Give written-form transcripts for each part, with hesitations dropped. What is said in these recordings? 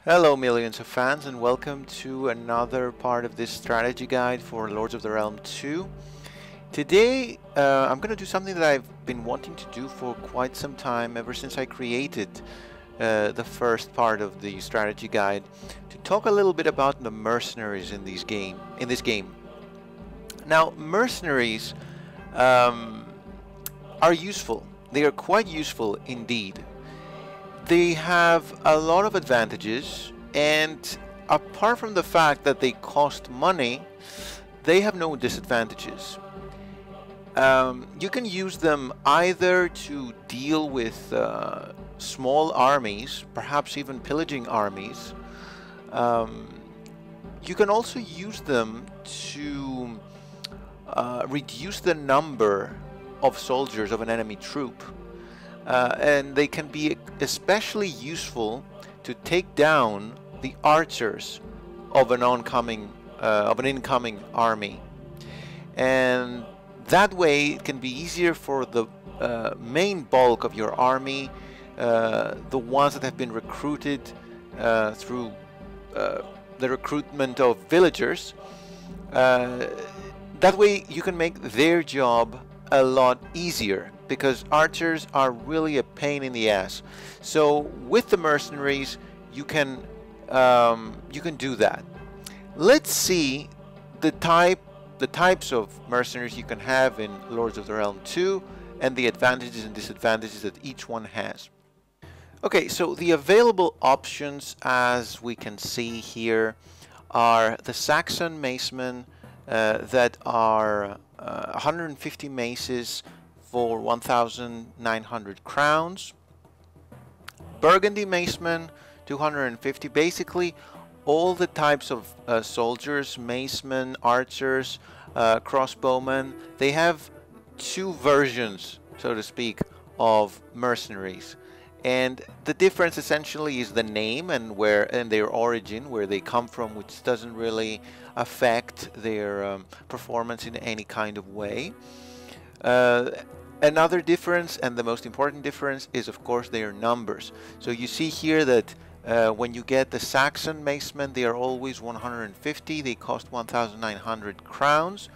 Hello millions of fans, and welcome to another part of this strategy guide for Lords of the Realm 2. Today I'm going to do something that I've been wanting to do for quite some time, ever since I created the first part of the strategy guide, to talk a little bit about the mercenaries in this game. Now, mercenaries are useful. They are quite useful indeed. They have a lot of advantages, and apart from the fact that they cost money, they have no disadvantages. You can use them either to deal with small armies, perhaps even pillaging armies. You can also use them to reduce the number of soldiers of an enemy troop. And they can be especially useful to take down the archers of an incoming army, and that way it can be easier for the main bulk of your army, the ones that have been recruited through the recruitment of villagers. That way you can make their job a lot easier, because archers are really a pain in the ass. So with the mercenaries you can do that. Let's see the types of mercenaries you can have in Lords of the Realm 2 and the advantages and disadvantages that each one has. Okay, so the available options, as we can see here, are the Saxon Maisman that are 150 maces for 1,900 crowns. Burgundy Maisman, 250. Basically, all the types of soldiers, macemen, archers, crossbowmen, they have two versions, so to speak, of mercenaries. And the difference essentially is the name and their origin, where they come from, which doesn't really affect their performance in any kind of way. Another difference, and the most important difference, is of course their numbers. So you see here that when you get the Saxon Maismen, they are always 150. They cost 1,900 crowns.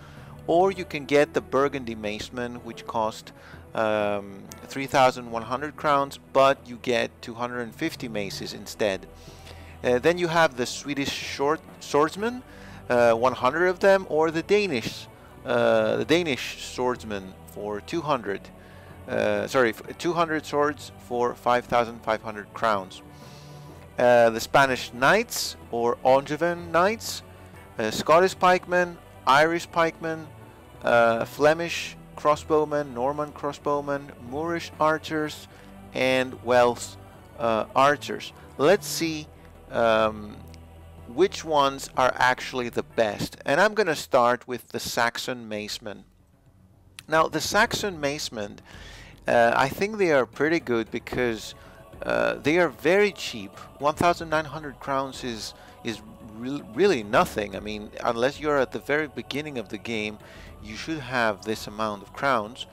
Or you can get the Burgundy Maisman, which cost 3,100 crowns, but you get 250 maces instead. Then you have the Swedish swordsmen, 100 of them, or the Danish swordsmen for 200. 200 swords for 5,500 crowns. The Spanish knights, or Angevin knights, Scottish pikemen, Irish pikemen, Flemish crossbowmen, Norman crossbowmen, Moorish archers, and Welsh archers. Let's see which ones are actually the best. And I'm going to start with the Saxon Maisman. Now, the Saxon Maisman, I think they are pretty good because they are very cheap. 1,900 crowns is really nothing. I mean, unless you're at the very beginning of the game, you should have this amount of crowns,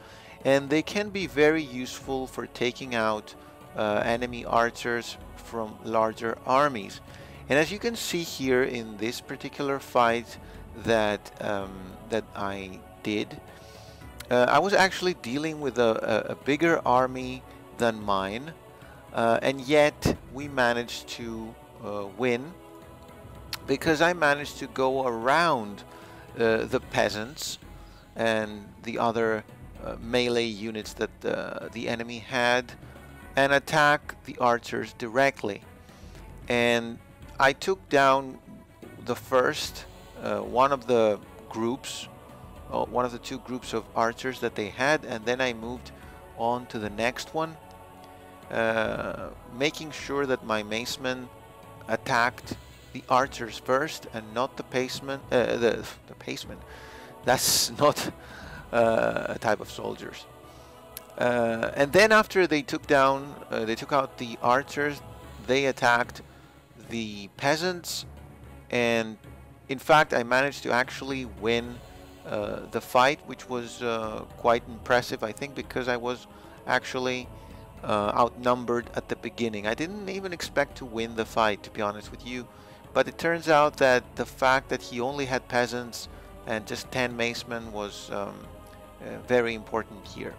and they can be very useful for taking out enemy archers from larger armies. And as you can see here in this particular fight that I did, I was actually dealing with a bigger army than mine, and yet we managed to win, because I managed to go around the peasants and the other melee units that the enemy had, and attack the archers directly. And I took down the first one of the groups, one of the two groups of archers that they had, and then I moved on to the next one, making sure that my macemen attacked the archers first and not the pacemen. The pacemen. That's not a type of soldiers. And then after they took out the archers, they attacked the peasants, and in fact I managed to actually win the fight, which was quite impressive, I think, because I was actually outnumbered at the beginning. I didn't even expect to win the fight, to be honest with you, but it turns out that the fact that he only had peasants and just 10 macemen was very important here.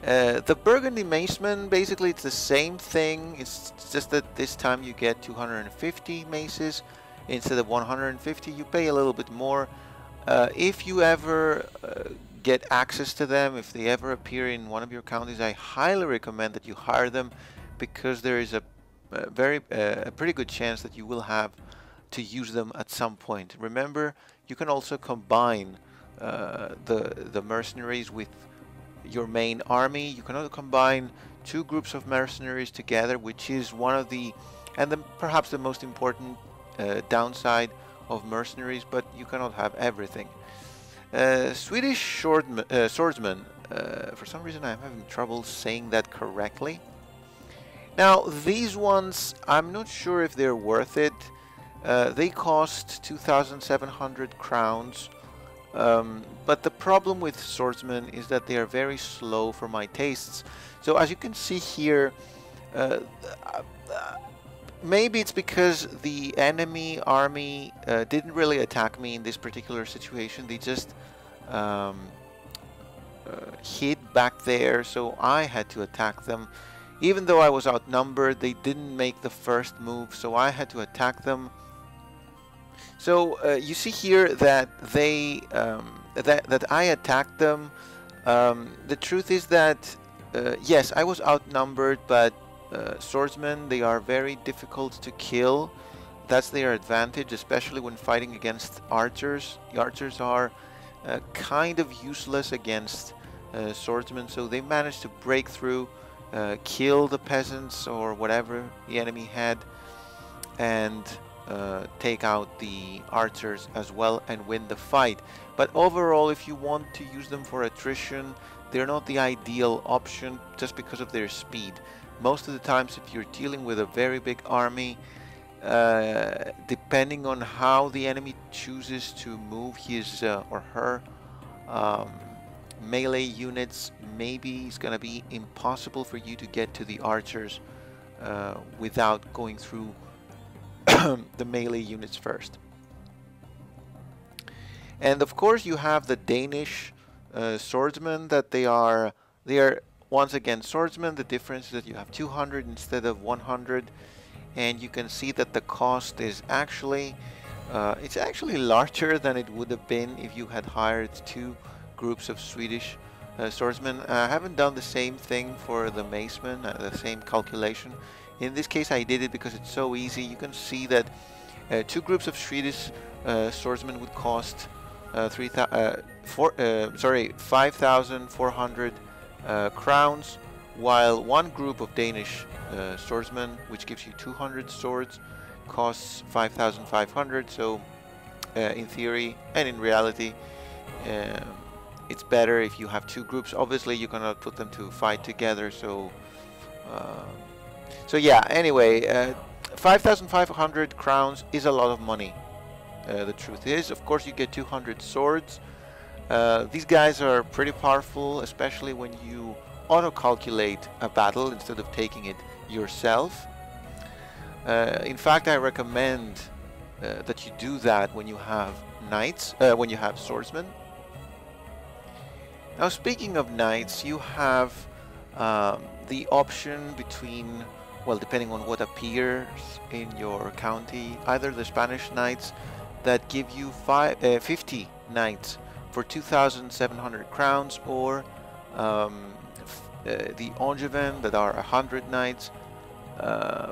The Burgundy Maisman, basically it's the same thing, it's just that this time you get 250 maces instead of 150. You pay a little bit more. If you ever get access to them, if they ever appear in one of your counties, I highly recommend that you hire them, because there is a pretty good chance that you will have to use them at some point. Remember, you can also combine the mercenaries with your main army. You can also combine two groups of mercenaries together, which is one of the, and perhaps the most important downside of mercenaries, but you cannot have everything. Swedish swordsman, for some reason I'm having trouble saying that correctly. Now these ones, I'm not sure if they're worth it. They cost 2,700 crowns. But the problem with swordsmen is that they are very slow for my tastes. So as you can see here, maybe it's because the enemy army didn't really attack me in this particular situation. They just hid back there, so I had to attack them. Even though I was outnumbered, they didn't make the first move, so I had to attack them. So you see here that they that I attacked them. The truth is that yes, I was outnumbered, but swordsmen, they are very difficult to kill. That's their advantage, especially when fighting against archers. The archers are kind of useless against swordsmen, so they managed to break through, kill the peasants or whatever the enemy had, and take out the archers as well and win the fight. But overall, if you want to use them for attrition, they're not the ideal option just because of their speed. Most of the times, if you're dealing with a very big army, depending on how the enemy chooses to move his or her melee units, maybe it's gonna be impossible for you to get to the archers without going through the melee units first. And of course you have the Danish swordsmen, that they are once again swordsmen. The difference is that you have 200 instead of 100, and you can see that the cost is actually it's actually larger than it would have been if you had hired two groups of Swedish swordsmen. I haven't done the same thing for the Maismen, the same calculation. In this case I did it because it's so easy. You can see that two groups of Swedish swordsmen would cost 5,400 crowns, while one group of Danish swordsmen, which gives you 200 swords, costs 5,500. So in theory and in reality, it's better if you have two groups. Obviously you cannot put them to fight together, so yeah, anyway, 5,500 crowns is a lot of money. The truth is, of course, you get 200 swords. These guys are pretty powerful, especially when you auto-calculate a battle instead of taking it yourself. In fact, I recommend that you do that when you have knights, when you have swordsmen. Now, speaking of knights, you have the option between, well, depending on what appears in your county, either the Spanish knights that give you 50 knights for 2,700 crowns, or the Angevin that are 100 knights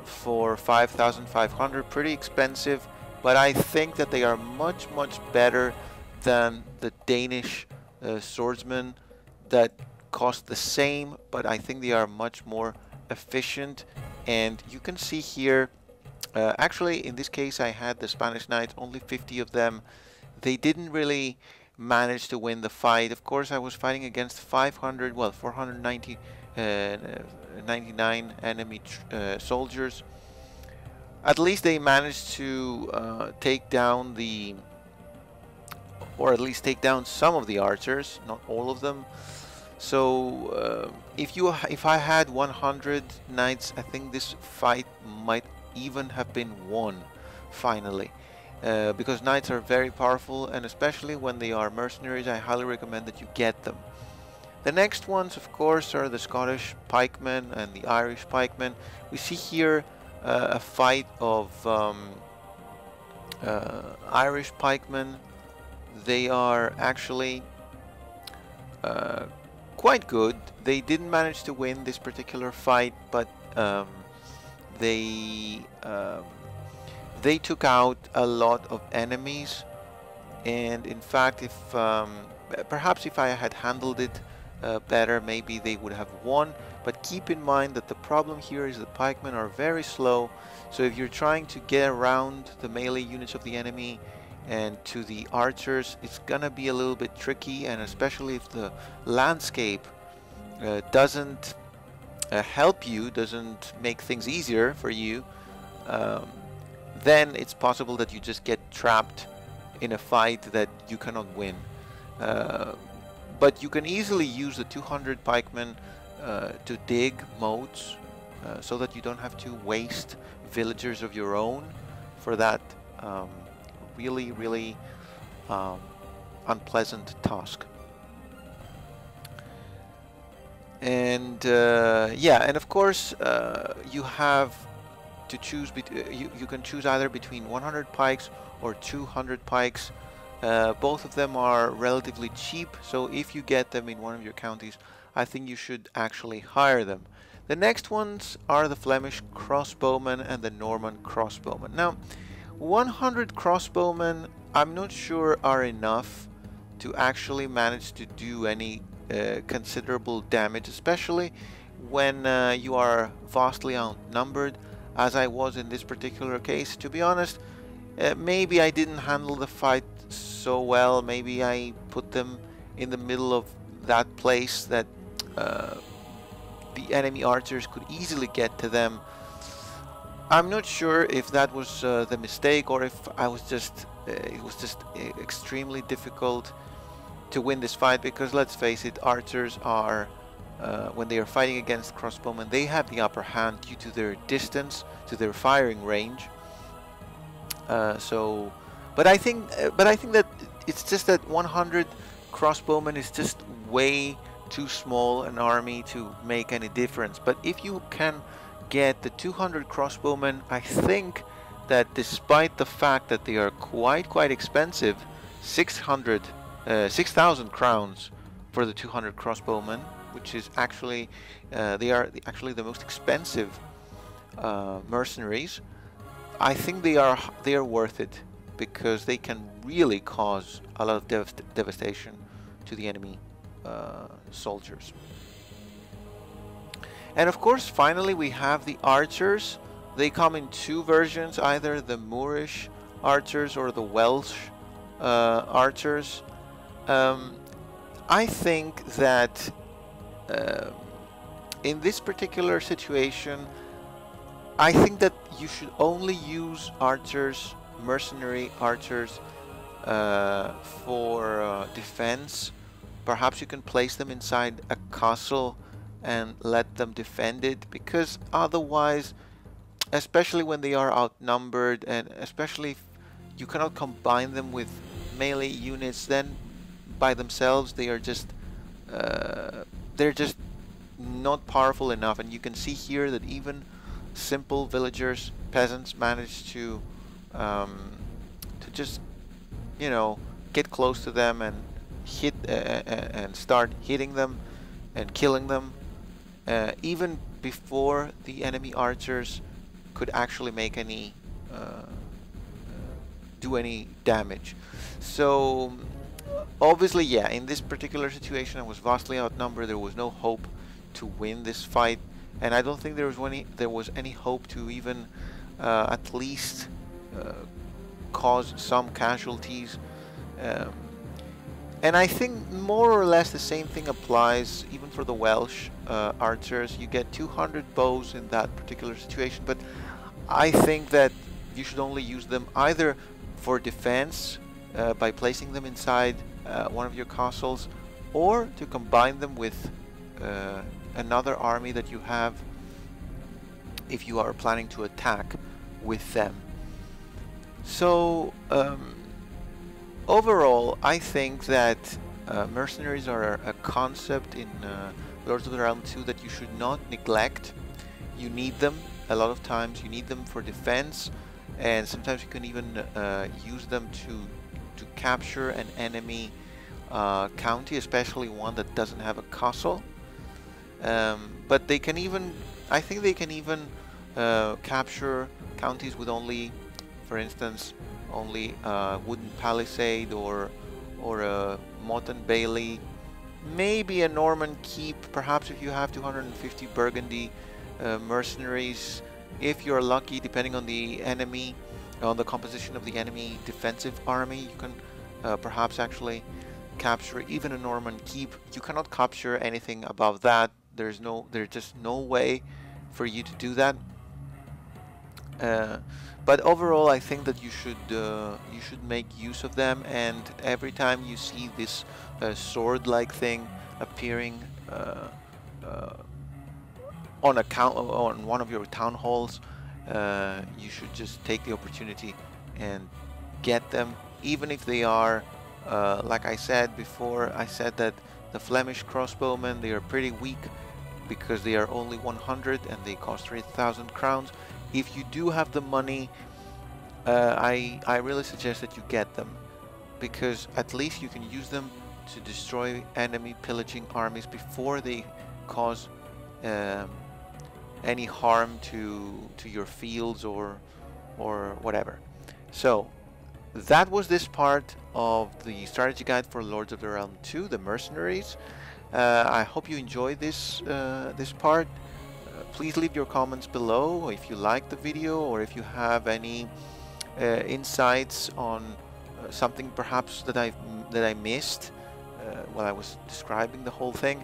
for 5,500. Pretty expensive, but I think that they are much better than the Danish swordsmen that cost the same, but I think they are much more efficient. And you can see here, actually in this case I had the Spanish knights, only 50 of them. They didn't really manage to win the fight. Of course I was fighting against 499 enemy soldiers. At least they managed to take down or at least take down some of the archers, not all of them. So if I had 100 knights, I think this fight might even have been won finally. Because knights are very powerful, and especially when they are mercenaries, I highly recommend that you get them. The next ones, of course, are the Scottish pikemen and the Irish pikemen. We see here a fight of Irish pikemen. They are actually quite good. They didn't manage to win this particular fight, but they took out a lot of enemies. And in fact, if perhaps if I had handled it better, maybe they would have won. But keep in mind that the problem here is that pikemen are very slow. So if you're trying to get around the melee units of the enemy and to the archers, it's gonna be a little bit tricky, and especially if the landscape doesn't help you, doesn't make things easier for you, then it's possible that you just get trapped in a fight that you cannot win. But you can easily use the 200 pikemen to dig moats, so that you don't have to waste villagers of your own for that really unpleasant task. And yeah, and of course you have to choose you can choose either between 100 pikes or 200 pikes. Both of them are relatively cheap, so if you get them in one of your counties, I think you should actually hire them. The next ones are the Flemish crossbowmen and the Norman crossbowmen. Now, 100 crossbowmen, I'm not sure are enough to actually manage to do any considerable damage, especially when you are vastly outnumbered, as I was in this particular case. To be honest, maybe I didn't handle the fight so well. Maybe I put them in the middle of that place that the enemy archers could easily get to them. I'm not sure if that was the mistake, or if I was just it was just extremely difficult to win this fight, because let's face it, archers are when they are fighting against crossbowmen, they have the upper hand due to their distance, to their firing range. But I think that it's just that 100 crossbowmen is just way too small an army to make any difference. But if you can get the 200 crossbowmen, I think that despite the fact that they are quite expensive, 6,000 crowns for the 200 crossbowmen, which is actually they are actually the most expensive mercenaries. I think they are worth it, because they can really cause a lot of devastation to the enemy soldiers. And of course, finally, we have the archers. They come in two versions, either the Moorish archers or the Welsh archers. I think that in this particular situation, I think that you should only use archers, mercenary archers, for defense. Perhaps you can place them inside a castle and let them defend it, because otherwise, especially when they are outnumbered, and especially if you cannot combine them with melee units, then by themselves they are just they're just not powerful enough. And you can see here that even simple villagers, peasants, manage to just, you know, get close to them and hit and start hitting them and killing them, even before the enemy archers could actually make any do any damage. So obviously, yeah, in this particular situation I was vastly outnumbered. There was no hope to win this fight, and I don't think there was any hope to even at least cause some casualties. And I think more or less the same thing applies even for the Welsh archers. You get 200 bows in that particular situation, but I think that you should only use them either for defense by placing them inside one of your castles, or to combine them with another army that you have if you are planning to attack with them. So overall, I think that mercenaries are a concept in Lords of the Realm 2 that you should not neglect. You need them a lot of times. You need them for defense, and sometimes you can even use them to capture an enemy county, especially one that doesn't have a castle. But they can even, I think they can even capture counties with only, for instance, only wooden palisade or a motte and bailey, maybe a Norman keep, perhaps if you have 250 Burgundy mercenaries, if you're lucky, depending on the enemy, on the composition of the enemy defensive army, you can perhaps actually capture even a Norman keep. You cannot capture anything above that. There's just no way for you to do that. But overall, I think that you should make use of them, and every time you see this sword-like thing appearing on one of your town halls, you should just take the opportunity and get them, even if they are, like I said before. I said that the Flemish crossbowmen, they are pretty weak because they are only 100 and they cost 3,000 crowns. If you do have the money, I really suggest that you get them, because at least you can use them to destroy enemy pillaging armies before they cause any harm to your fields or whatever. So that was this part of the strategy guide for Lords of the Realm 2, the Mercenaries. I hope you enjoyed this part. Please leave your comments below if you liked the video, or if you have any insights on something perhaps that I missed while I was describing the whole thing.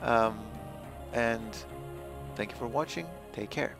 And thank you for watching. Take care.